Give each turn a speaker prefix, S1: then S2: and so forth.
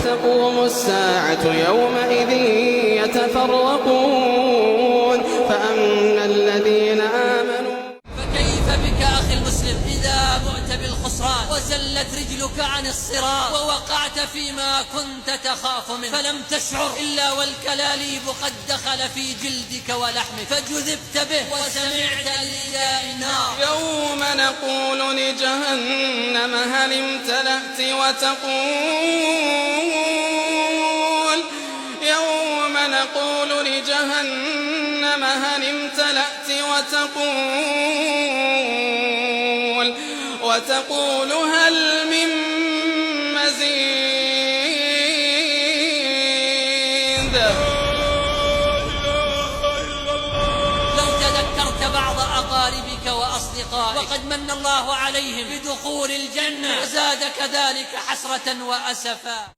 S1: تقوم الساعة يومئذ يتفرقون فأما الذين آمنوا.
S2: فكيف بك أخي المسلم إذا بعت بالخسران وزلت رجلك عن الصراط ووقعت فيما كنت تخاف منه فلم تشعر إلا والكلاليب قد دخل في جلدك ولحمك فجذبت به وسمعت لنداء النار.
S1: يوم نقول لجهنم هل امتلأت وتقول هل من مزيد.
S2: لو تذكرت بعض أقاربك وأصدقائك وقد من الله عليهم بدخول الجنة وزادك ذلك حسرة وأسفا.